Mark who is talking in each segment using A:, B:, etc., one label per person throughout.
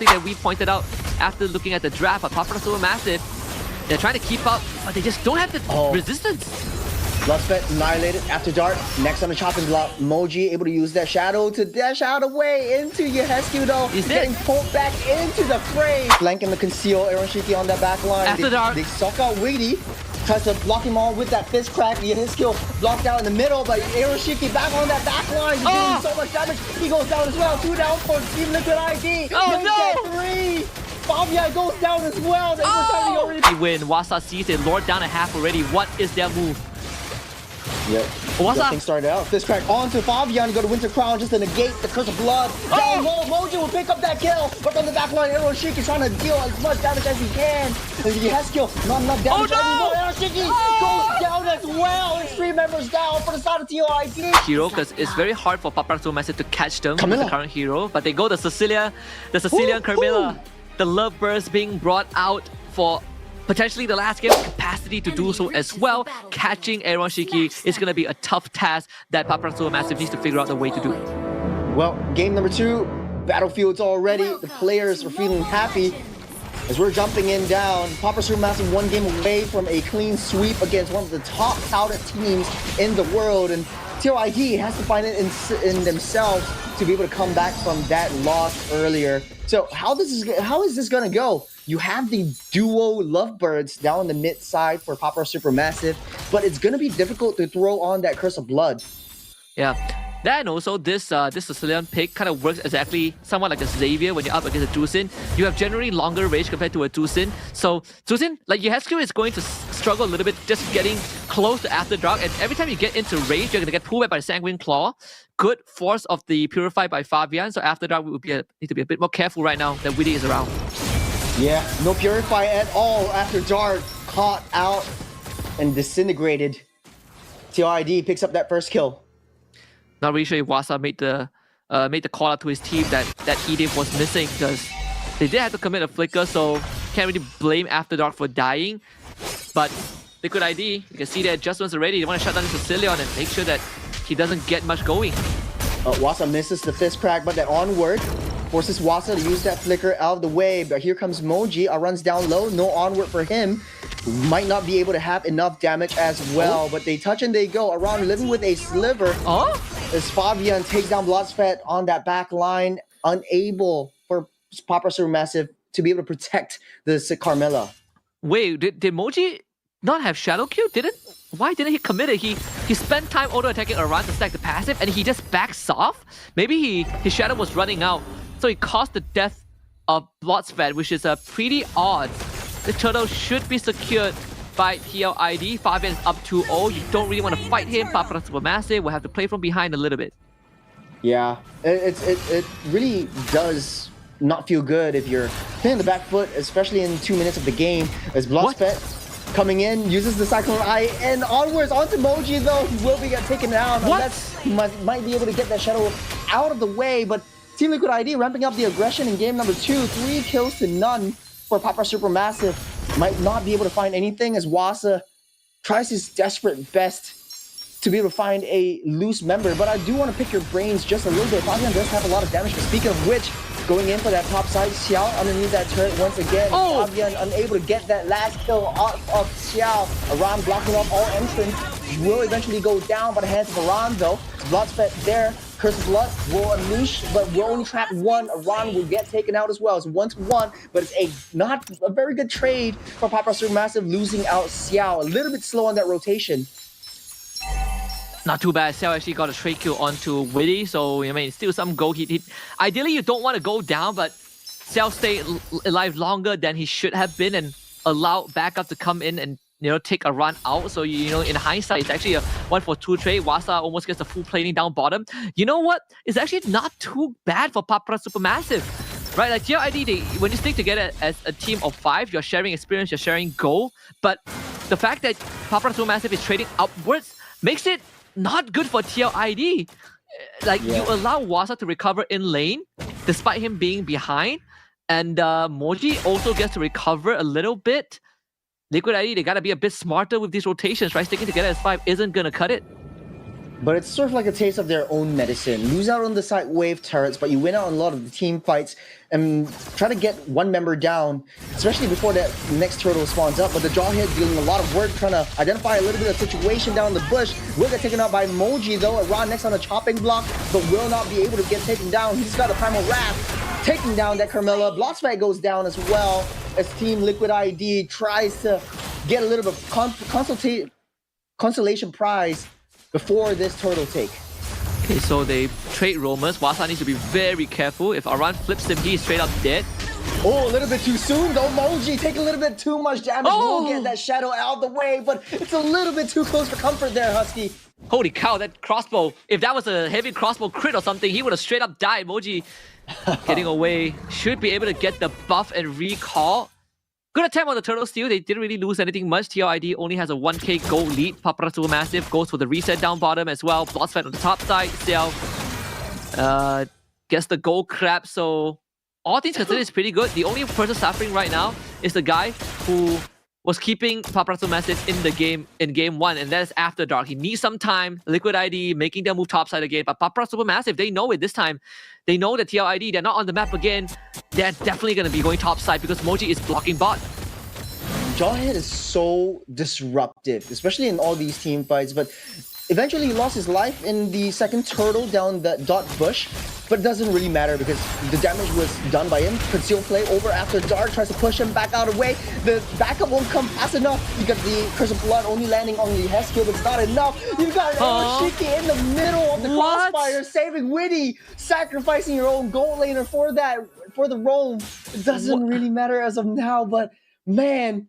A: thing that we pointed out after looking at the draft, but PAPARA Supermassive, they're trying to keep up, but they just don't have the resistance.
B: Bloodspet annihilated after dark. Next on the chopping block, Moji able to use that shadow to dash out away into Yehescu though. He's getting pulled back into the fray. Flanking the conceal Aaron Shiki on that back line.
A: After dark.
B: They suck out Wiggy. Tries to block him all with that fist crack. Yehescu blocked out in the middle, but Aaron Shiki back on that back line. He's doing so much damage. He goes down as well. 2 down for Team Liquid ID.
A: Oh no!
B: 3. Fabian goes down as well.
A: They win. Wasa sees it. Lord down a half already. What is their move?
B: Yep. Thing started out. Fist crack onto Fabian. Go to Winter Crown just to negate the Curse of Blood. Down low. Moji will pick up that kill. But on the back line, Aaron Shiki trying to deal as much damage as he can. And he has kill. Not enough damage anymore. Aaron Shiki goes down as well. Extreme members down for the side of TLID.
A: Hero, because it's very hard for PAPARA Supermassive to catch them with the current hero. But they go the Sicilian Carmilla. The Lovebirds being brought out for potentially the last game, capacity to do so as well. Catching Aaron Shiki is going to be a tough task that PAPARA Supermassive needs to figure out the way to do.
B: Well, game number 2, Battlefield's already. The players are feeling happy as we're jumping in down. PAPARA Supermassive 1 game away from a clean sweep against one of the top touted teams in the world. And TLID has to find it in themselves to be able to come back from that loss earlier. So how is this going to go? You have the duo Lovebirds down the mid side for PAPARA Supermassive, but it's going to be difficult to throw on that Curse of Blood.
A: Yeah. That and also this Sicilian pick kind of works exactly somewhat like a Xavier when you're up against a Jusin. You have generally longer range compared to a Jusin. So Jusin, like Yehescu is going to struggle a little bit just getting close to After Dark, and every time you get into range, you're going to get pulled back by the Sanguine Claw. Good force of the Purify by Fabian, so After Dark we would need to be a bit more careful right now that Witty is around. Yeah,
B: no Purify at all after Dark. Caught out and disintegrated. TLID picks up that first kill.
A: Not really sure if Wasa made the call out to his team that Edith was missing, because they did have to commit a flicker, so can't really blame After Dark for dying. But Liquid ID, you can see the adjustments already. They want to shut down the Sicilian and make sure that he doesn't get much going.
B: Wasa misses the fist crack, but that onward forces Wasa to use that flicker out of the way. But here comes Moji, runs down low, no onward for him. Might not be able to have enough damage as well, but they touch and they go. Around living with a sliver as Fabian takes down Bloodspet on that back line, unable for PAPARA Supermassive to be able to protect the Carmilla.
A: Wait, did Moji not have Shadow Q? Why didn't he commit it? He spent time auto-attacking around to stack the passive and he just backs off? Maybe his Shadow was running out, so he caused the death of Bloodspet, which is pretty odd. The turtle should be secured by TLID. Fabian is up 2-0. You don't really want to fight him. PAPARA Supermassive will have to play from behind a little bit.
B: Yeah, it really does not feel good if you're playing the back foot, especially in 2 minutes of the game. As Bloodspet coming in, uses the Cyclone Eye, and onwards onto Moji though. He will be taken down. Unless he might be able to get that Shadow out of the way, but Team Liquid ID ramping up the aggression in game number 2. 3 kills to none. For PAPARA Supermassive, might not be able to find anything as Wasa tries his desperate best to be able to find a loose member. But I do want to pick your brains just a little bit. Fabian does have a lot of damage, but speaking of which, going in for that top side, Xiao underneath that turret once again. Fabian unable to get that last kill off of Xiao. Aram blocking off all entrance. Will eventually go down by the hands of Aram though. Bloodspet there. Curse of Blood will unleash, but will only trap one. Aran will get taken out as well. It's 1-1, but it's not a very good trade for PAPARA Supermassive, losing out Xiao. A little bit slow on that rotation.
A: Not too bad. Xiao actually got a trade kill onto Witty, so I mean, still some goal. Ideally, you don't want to go down, but Xiao stayed alive longer than he should have been and allowed backup to come in and take a run out. So, in hindsight, it's actually a 1-for-2 trade. Wasa almost gets a full planing down bottom. You know what? It's actually not too bad for PAPARA Supermassive, right? Like TLID, when you stick together as a team of 5, you're sharing experience, you're sharing goal. But the fact that PAPARA Supermassive is trading upwards makes it not good for TLID. Like, you allow Wasa to recover in lane, despite him being behind. And Moji also gets to recover a little bit. Liquid ID, they gotta be a bit smarter with these rotations, right? Sticking together as 5 isn't gonna cut it.
B: But it's sort of like a taste of their own medicine. Lose out on the side wave turrets, but you win out on a lot of the team fights and try to get one member down, especially before that next turtle spawns up. But the Jawhead doing a lot of work trying to identify a little bit of situation down the bush. Will get taken out by Moji though. Iran next on a chopping block, but will not be able to get taken down. He's got a Primal Wrath taking down that Carmilla. Blockspat goes down as well as Team Liquid ID tries to get a little bit of consolation prize before this turtle take.
A: Okay, so they trade roamers. Wasa needs to be very careful. If Aran flips him, he's straight up dead.
B: Oh, a little bit too soon though. Moji take a little bit too much damage.
A: Oh!
B: We'll get that shadow out of the way, but it's a little bit too close for comfort there, Husky.
A: Holy cow, that crossbow. If that was a heavy crossbow crit or something, he would have straight up died. Moji getting away. Should be able to get the buff and recall. Good attempt on the turtle steal. They didn't really lose anything much. TLID only has a 1k gold lead. PAPARA Supermassive goes for the reset down bottom as well. Bloodspet on the top side. Xiao gets the gold crab. So all things considered is pretty good. The only person suffering right now is the guy who was keeping PAPARA Supermassive in the game in game 1, and that is After Dark. He needs some time. Liquid ID making them move topside again, but PAPARA Supermassive, they know it this time. They know that TLID, they're not on the map again. They're definitely going to be going topside because Moji is blocking bot.
B: Jawhead is so disruptive, especially in all these team fights, but eventually he lost his life in the second turtle down the dot bush, but it doesn't really matter because the damage was done by him. Conceal play over After Dark, tries to push him back out of the way. The backup won't come fast enough. You got the Curse of Blood only landing on the head skill, but it's not enough. You got Shiki in the middle of the crossfire, saving Witty, sacrificing your own gold laner for the roam. It doesn't really matter as of now, but man,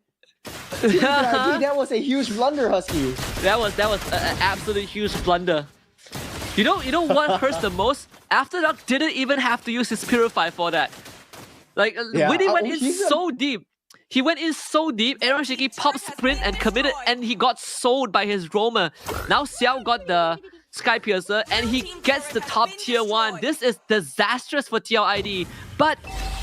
B: that was a huge blunder, Husky.
A: That was an absolute huge blunder. You know what hurts the most? After Dark didn't even have to use his Purify for that. Like, Witty went in so deep. He went in so deep. Aaron Shiki popped sprint and committed, and he got sold by his roamer. Now Xiao got the Sky Piercer, and he gets the top tier 1. This is disastrous for TLID. But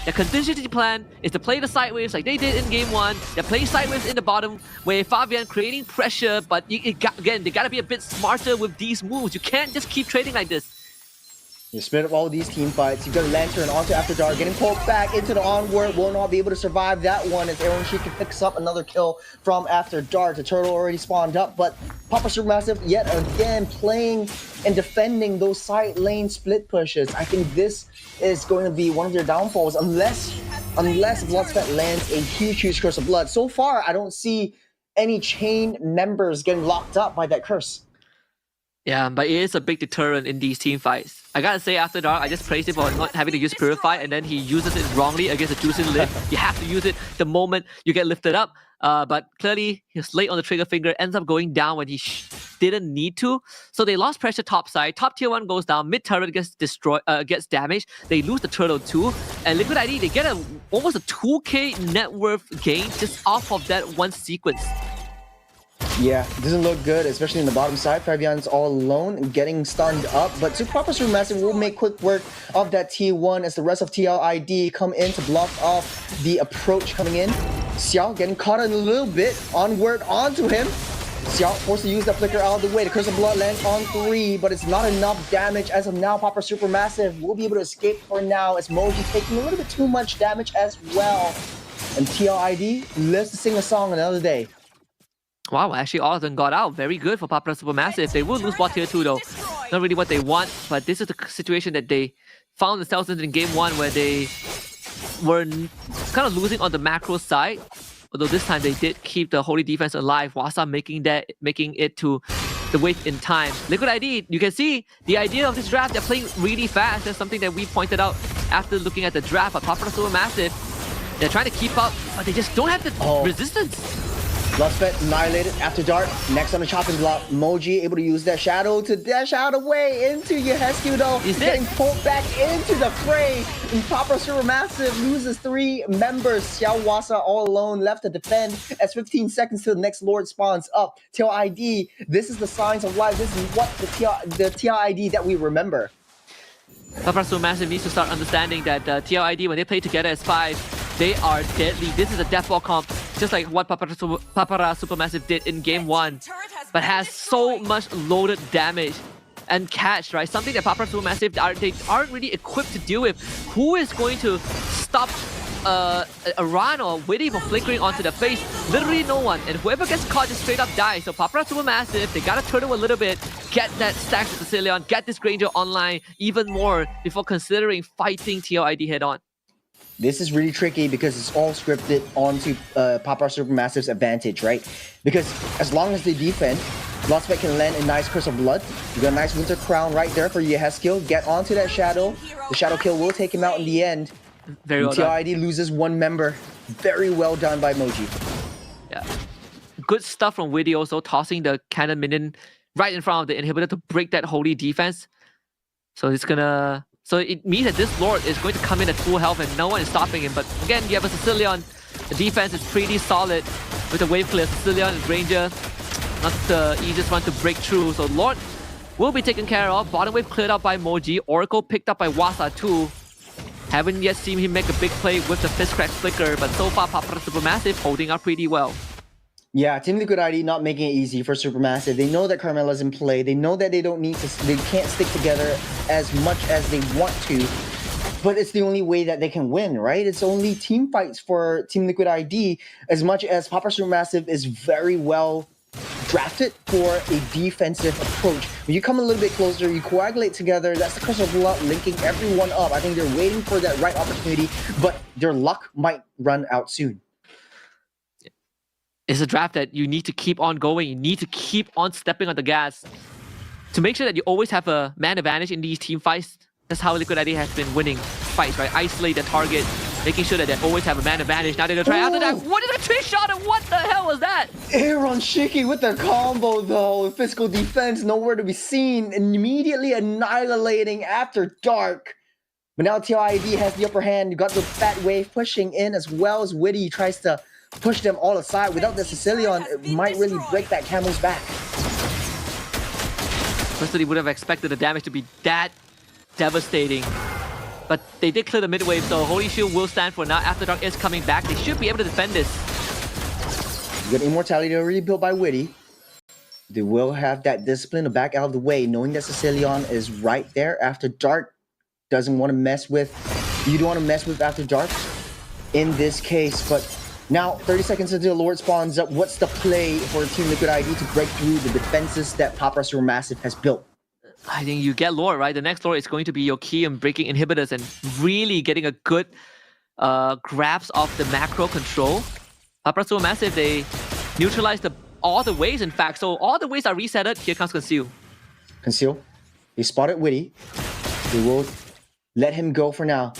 A: the contingency plan is to play the sideways like they did in game 1. They play sideways in the bottom where Fabian creating pressure, but again, they gotta be a bit smarter with these moves. You can't just keep trading like this.
B: You split up all these team fights. You've got a Lantern onto After Dark, getting pulled back into the onward. Will not be able to survive that one as Aaron Shiki picks up another kill from After Dark. The turtle already spawned up, but PAPARA Supermassive yet again playing and defending those side lane split pushes. I think this is going to be one of their downfalls unless Bloodspet lands a huge Curse of Blood. So far, I don't see any chain members getting locked up by that curse.
A: Yeah, but it is a big deterrent in these team fights. I gotta say, After Dark, I just praised him for not having to use Purify, and then he uses it wrongly against a Juicing lift. You have to use it the moment you get lifted up. But clearly, he's late on the trigger finger, ends up going down when he didn't need to. So they lost pressure topside. Top tier 1 goes down. Mid turret gets destroyed, gets damaged. They lose the turtle 2. And Liquid ID, they get almost a 2k net worth gain just off of that one sequence.
B: Yeah, it doesn't look good, especially in the bottom side. Fabian's all alone, getting stunned up, but PAPARA Supermassive will make quick work of that T1 as the rest of TLID come in to block off the approach coming in. Xiao getting caught in a little bit, onward onto him. Xiao forced to use that flicker out of the way. The Curse of Blood lands on 3, but it's not enough damage as of now. PAPARA Supermassive will be able to escape for now as Moji taking a little bit too much damage as well. And TLID lives to sing a song another day.
A: Wow, actually all of them got out. Very good for PAPARA Supermassive. They will lose bot tier 2 though. Not really what they want, but this is the situation that they found themselves in game 1 where they were kind of losing on the macro side. Although this time they did keep the Holy Defense alive. Wasa making it to the wait in time. Liquid ID, you can see the idea of this draft, they're playing really fast. That's something that we pointed out after looking at the draft. But PAPARA Supermassive, they're trying to keep up, but they just don't have the resistance.
B: Bloodspet annihilated After Dark. Next on the chopping block, Moji able to use that shadow to dash out away into Yehescu though. He's getting pulled back into the fray. And PAPARA Supermassive loses 3 members. Xiao Wasa all alone left to defend as 15 seconds till the next Lord spawns up. TLID, this is the signs of life. This is what the TLID that we remember.
A: PAPARA Supermassive needs to start understanding that TLID, when they play together as 5, they are deadly. This is a death ball comp, just like what PAPARA Supermassive did in game 1, but has so much loaded damage. and catch, right? Something that PAPARA Supermassive they aren't really equipped to deal with. Who is going to stop a run or Witty from flickering onto the face? Literally no one. And whoever gets caught just straight up dies. So PAPARA Supermassive, they gotta turtle a little bit, get that stack to Sicilian, get this Granger online even more before considering fighting TLID head on.
B: This is really tricky because it's all scripted onto PAPARA Supermassive's advantage, right? Because as long as they defend, Bloodspec can land a nice Curse of Blood. You got a nice Winter Crown right there for Yeheskill. Get onto that Shadow. The Shadow kill will take him out in the end.
A: Very well done.
B: TLID loses one member. Very well done by Moji.
A: Yeah. Good stuff from Witty also, tossing the cannon minion right in front of the inhibitor to break that holy defense. So it's gonna... So it means that this Lord is going to come in at full health and no one is stopping him. But again, you have a Sicilian. The defense is pretty solid with the wave clear. Sicilian and Ranger, not the easiest one to break through. So Lord will be taken care of. Bottom wave cleared out by Moji. Oracle picked up by Wasa too. Haven't yet seen him make a big play with the Fist Crack Flicker, but so far PAPARA Supermassive holding up pretty well.
B: Yeah, Team Liquid ID not making it easy for Supermassive. They know that Carmela's in play. They know that they can't stick together as much as they want to. But it's the only way that they can win, right? It's only team fights for Team Liquid ID, as much as PAPARA Supermassive is very well drafted for a defensive approach. When you come a little bit closer, you coagulate together, that's the Curse of Blood linking everyone up. I think they're waiting for that right opportunity, but their luck might run out soon.
A: It's a draft that you need to keep on going. You need to keep on stepping on the gas to make sure that you always have a man advantage in these team fights. That's how Liquid ID has been winning fights, right? Isolate the target, making sure that they always have a man advantage. Now they're gonna try after that. What is a trick shot and what the hell was that?
B: Aaron Shiki with the combo though. Physical defense nowhere to be seen. Immediately annihilating after dark. But now TLID has the upper hand. You got the fat wave pushing in as well as Witty tries to push them all aside. Without the Sicilian, it might really break that Camel's back.
A: Personally, would have expected the damage to be that devastating. But they did clear the mid wave, so Holy Shield will stand for now. After Dark is coming back. They should be able to defend this.
B: You got Immortality already built by Witty. They will have that discipline to back out of the way, knowing that Sicilian is right there. After Dark doesn't want to mess with... You don't want to mess with After Dark in this case, but... Now, 30 seconds until the Lord spawns up. What's the play for Team Liquid ID to break through the defenses that PAPARA Supermassive has built?
A: I think you get Lord, right? The next Lord is going to be your key in breaking inhibitors and really getting a good grasp of the macro control. PAPARA Supermassive, they neutralize all the waves, in fact. So all the waves are resetted. Here comes Conceal.
B: Conceal. They spotted Witty. They will let him go for now.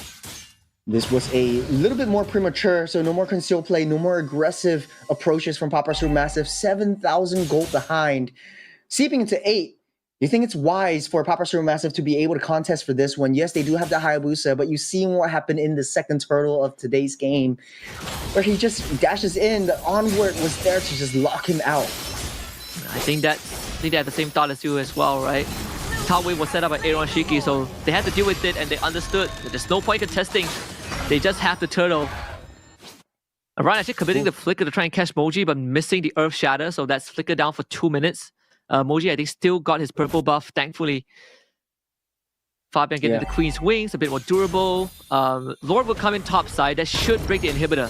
B: This was a little bit more premature, so no more conceal play, no more aggressive approaches from PAPARA Supermassive. 7,000 gold behind. Seeping into 8. You think it's wise for PAPARA Supermassive to be able to contest for this one? Yes, they do have the Hayabusa, but you've seen what happened in the second turtle of today's game, where he just dashes in. The onward was there to just lock him out.
A: I think they had the same thought as you as well, right? Top wave was set up by Aaron Shiki, so they had to deal with it and they understood that there's no point in testing. They just have the turtle. Aran actually committing the flicker to try and catch Moji, but missing the Earth Shatter, so that's flicker down for 2 minutes. Moji, I think, still got his purple buff, thankfully. Fabian getting the Queen's Wings, a bit more durable. Lord will come in top side. That should break the inhibitor.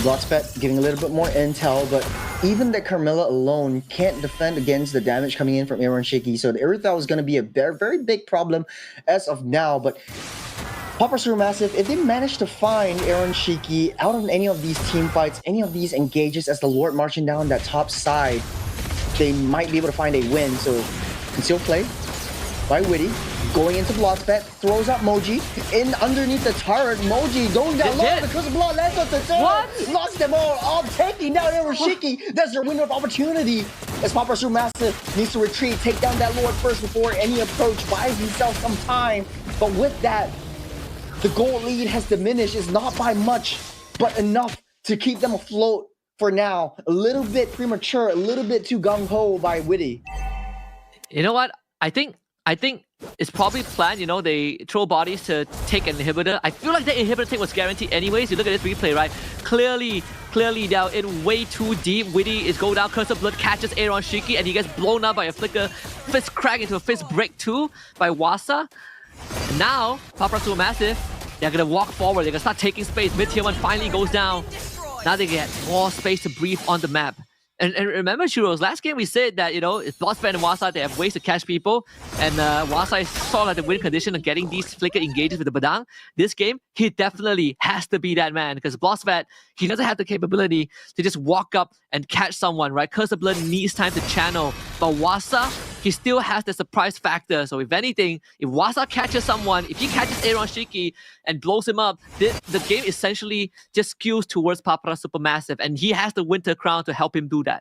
B: Bloodspec giving a little bit more intel, but even that Carmela alone can't defend against the damage coming in from Aaron Shiki. So the Erythal is going to be a very, very big problem as of now. But PAPARA Supermassive, if they manage to find Aaron Shiki out of any of these team fights, any of these engages as the Lord marching down that top side, they might be able to find a win. So conceal play by Witty. Going into Bloodspec, throws up Moji in underneath the turret. Moji going down low. The Curse of Blood lands on the turret. Lost them all taking down Aaron Shiki. That's their window of opportunity. As PAPARA Supermassive needs to retreat, take down that Lord first before any approach, buys himself some time. But with that, the goal lead has diminished. It's not by much, but enough to keep them afloat for now. A little bit premature, a little bit too gung-ho by Witty.
A: You know what? I think I think it's probably planned, you know, they throw bodies to take an inhibitor. I feel like the inhibitor take was guaranteed anyways. You look at this replay, right? Clearly down in way too deep. Witty is go down, Curse of Blood catches Aaron Shiki, and he gets blown up by a flicker. Fist crack into a fist break too by Wasa. And now, PAPARA Supermassive, they're gonna walk forward, they're gonna start taking space. Mid tier 1 finally goes down. Now they get more space to breathe on the map. And remember, Churros, last game we said that, you know, it's Bloodspet and Wasa, they have ways to catch people. And Wasa is sort of like the win condition of getting these flicker engages with the Badang. This game, he definitely has to be that man. Because Bloodspet, he doesn't have the capability to just walk up and catch someone, right? Curse of Blood needs time to channel. But Wasa, he still has the surprise factor. So if anything, if Wasa catches someone, if he catches Aaron Shiki and blows him up, the game essentially just skews towards PAPARA Supermassive. And he has the Winter Crown to help him do that.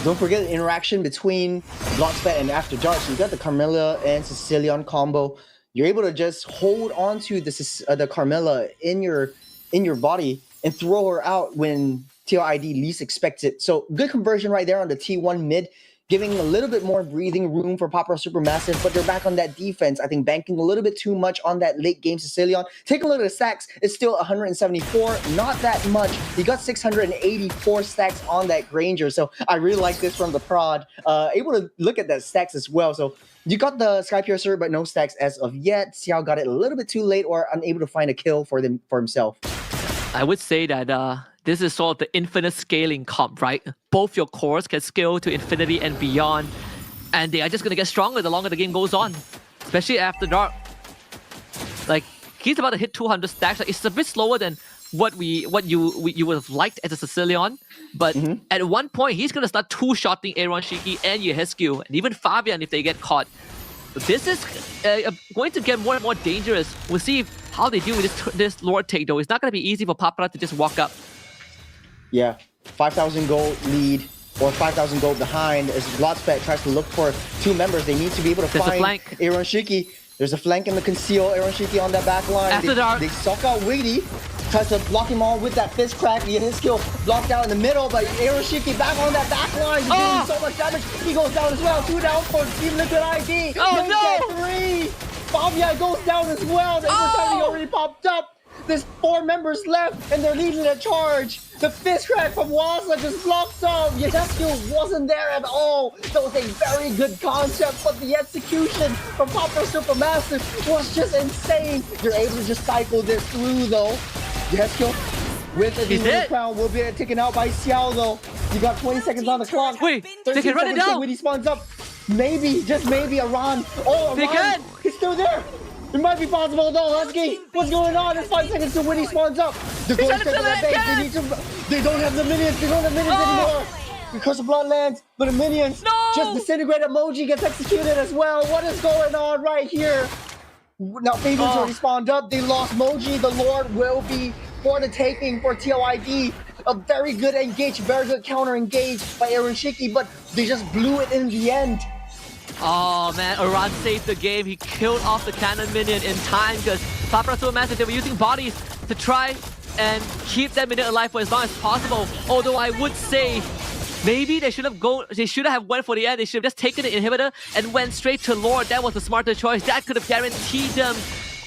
B: Don't forget the interaction between Bloodspet and After Dark. So you got the Carmilla and Sicilian combo. You're able to just hold on to the Carmilla in your body and throw her out when TLID least expects it. So good conversion right there on the T1 mid, giving a little bit more breathing room for PAPARA Supermassive, but they're back on that defense. I think banking a little bit too much on that late game Sicilian. Take a look at the stacks. It's still 174, not that much. He got 684 stacks on that Granger, so I really like this from the prod. Able to look at that stacks as well. So you got the Sky Piercer, but no stacks as of yet. Xiao got it a little bit too late or unable to find a kill for himself.
A: I would say that this is sort of the infinite scaling comp, right? Both your cores can scale to infinity and beyond, and they are just going to get stronger the longer the game goes on, especially After Dark. Like, he's about to hit 200 stacks. Like, it's a bit slower than what you would have liked as a Sicilian, but at one point, he's going to start two-shotting Aaron Shiki and Yehescu, and even Fabian if they get caught. This is going to get more and more dangerous. We'll see how they deal with this Lord take, though. It's not going to be easy for PAPARA to just walk up.
B: Yeah, 5,000 gold lead or 5,000 gold behind as Bloodspet tries to look for two members. They need to be able to find Aaron Shiki. There's a flank and the conceal Aaron Shiki on that back line. They suck out Wiggy, tries to block him all with that fist crack. He his skill blocked out in the middle, but Aaron Shiki back on that back line. He's doing so much damage. He goes down as well. 2 down for Team Liquid ID.
A: Oh no!
B: 3. Fabian goes down as well. The immortality already popped up. There's 4 members left, and they're leading the charge. The fist crack from Wasa just blocked off. Yehescu wasn't there at all. That was a very good concept, but the execution from PAPARA Supermassive was just insane. You're able to just cycle this through, though. Yehescu with the Winter Crown will be taken out by Xiao, though. You got 20 seconds on the clock.
A: Wait, they can run it down.
B: When he spawns up, maybe, just maybe, a run. Oh, a
A: they can.
B: He's still there. It might be possible though. Husky, what's going on? It's 5 seconds to when he spawns up. They're going straight to that base. They don't have the minions. They don't have minions anymore. Because of Blood lands, but the minions just disintegrate emoji gets executed as well. What is going on right here? Now Fabian's already spawned up. They lost Moji. The Lord will be for the taking for TLID. A very good engage, very good counter engage by Aaron Shiki, but they just blew it in the end.
A: Oh man, Aran saved the game. He killed off the cannon minion in time because PAPARA Supermassive, they were using bodies to try and keep that minion alive for as long as possible. Although I would say maybe they should have went for the end. They should have just taken the inhibitor and went straight to Lord. That was the smarter choice. That could have guaranteed them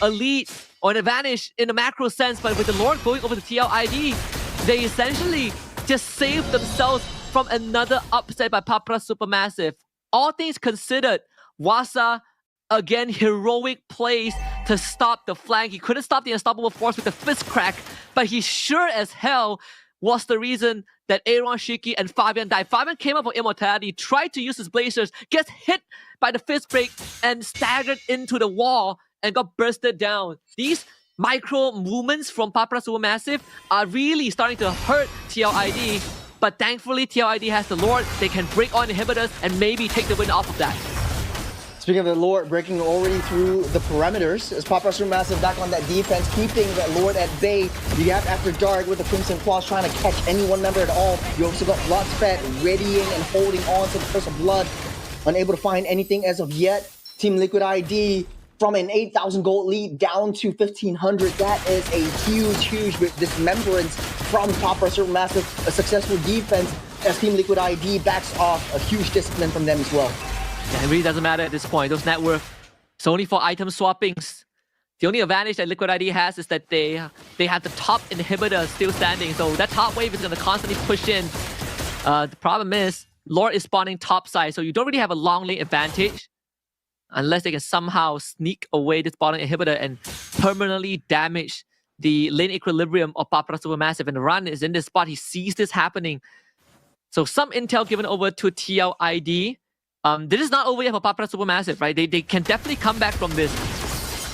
A: a lead or an advantage in a macro sense. But with the Lord going over to TLID, they essentially just saved themselves from another upset by PAPARA Supermassive. All things considered, Wasa, again, heroic plays to stop the flank. He couldn't stop the unstoppable force with the fist crack, but he sure as hell was the reason that Aaron Shiki and Fabian died. Fabian came up for immortality, tried to use his blazers, gets hit by the fist break, and staggered into the wall and got bursted down. These micro movements from PAPARA Supermassive are really starting to hurt TLID. But thankfully, TLID has the Lord. They can break on inhibitors and maybe take the win off of that.
B: Speaking of the Lord, breaking already through the parameters, as PAPARA Supermassive back on that defense, keeping that Lord at bay. You have After Dark with the Crimson Claws trying to catch any one member at all. You also got Bloodspet readying and holding on to the Curse of Blood. Unable to find anything as of yet. Team Liquid ID from an 8,000 gold lead down to 1,500. That is a huge dismemberance from PAPARA Supermassive. A successful defense as Team Liquid ID backs off a huge discipline from them as well.
A: Yeah, it really doesn't matter at this point. Those net worth, it's only for item swappings. The only advantage that Liquid ID has is that they have the top inhibitor still standing. So that top wave is going to constantly push in. The problem is, Lord is spawning top side, so you don't really have a long lane advantage unless they can somehow sneak away this bottom inhibitor and permanently damage the lane equilibrium of PAPARA Supermassive. And the run is in this spot. He sees this happening. So some intel given over to TLID. This is not over yet for PAPARA Supermassive, right? They can definitely come back from this.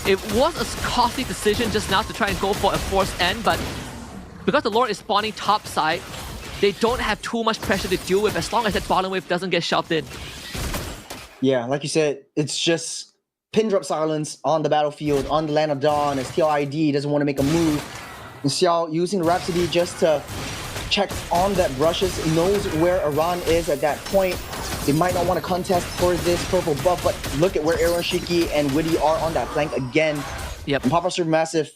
A: It was a costly decision just now to try and go for a forced end, but because the Lord is spawning top side, they don't have too much pressure to deal with as long as that bottom wave doesn't get shoved in.
B: Yeah, like you said, it's just pin drop silence on the battlefield, on the land of dawn, as TLID doesn't want to make a move. And Xiao using Rhapsody just to check on that brushes, knows where Iran is at that point. They might not want to contest for this purple buff, but look at where Aaron Shiki and Witty are on that flank again.
A: Yep.
B: And PAPARA Supermassive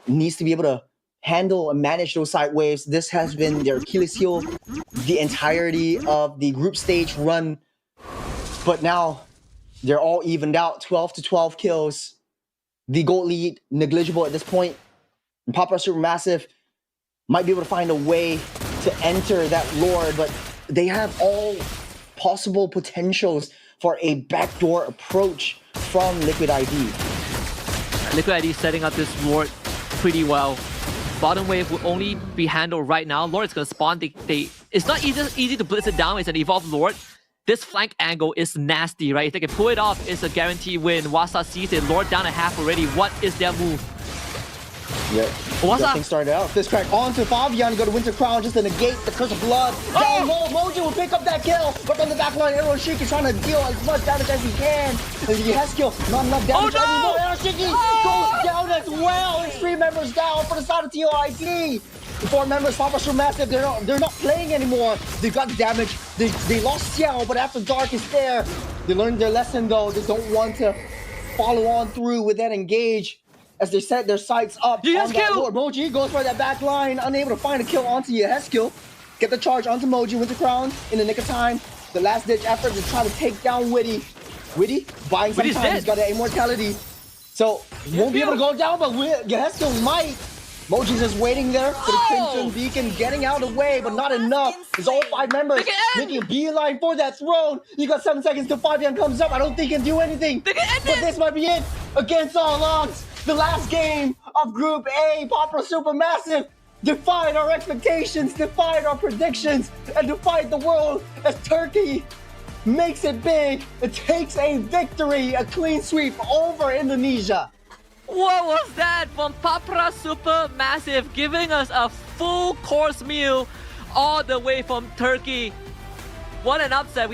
B: needs to be able to handle and manage those side waves. This has been their Achilles heel the entirety of the group stage run. But now they're all evened out, 12 to 12 kills. The gold lead negligible at this point. And PAPARA Supermassive might be able to find a way to enter that Lord, but they have all possible potentials for a backdoor approach from Liquid ID.
A: Liquid ID is setting up this Lord pretty well. Bottom wave will only be handled right now. Lord is going to spawn. It's not easy to blitz it down. It's an evolved Lord. This flank angle is nasty, right? If they can pull it off, it's a guaranteed win. Wasa sees it. Lord down a half already. What is their move?
B: Yep. Nothing started out. Fist crack onto Fabian, go to Winter Crown just to negate the curse of blood. Down low, Moji will pick up that kill, but from the back line, Aaron Shiki is trying to deal as much damage as he can. And he has skill, not enough damage anymore. Aaron Shiki goes down as well. And 3 members down for the side of TLID. The 4 members, PAPARA Supermassive, they're not playing anymore. They got damage. They lost Xiao, but after Dark is there, they learned their lesson though. They don't want to follow on through with that engage, as they set their sights up on that Lord. Moji goes for that back line, unable to find a kill onto Yeheskill. Get the charge onto Moji, Winter Crown in the nick of time. The last ditch effort to try to take down Witty. Witty buying some time, he's got that immortality. So won't be able to go down, but Yeheskill might. Moji's just waiting there for the Crimson Beacon, getting out of the way, but not enough. There's all 5 members making a beeline for that throne. You got 7 seconds till Fabian comes up. I don't think he can do anything. But this might be it against all odds. The last game of Group A, PAPARA Supermassive defied our expectations, defied our predictions, and defied the world as Turkey makes it big. It takes a victory, a clean sweep over Indonesia.
A: What was that from PAPARA Supermassive, giving us a full course meal all the way from Turkey? What an upset.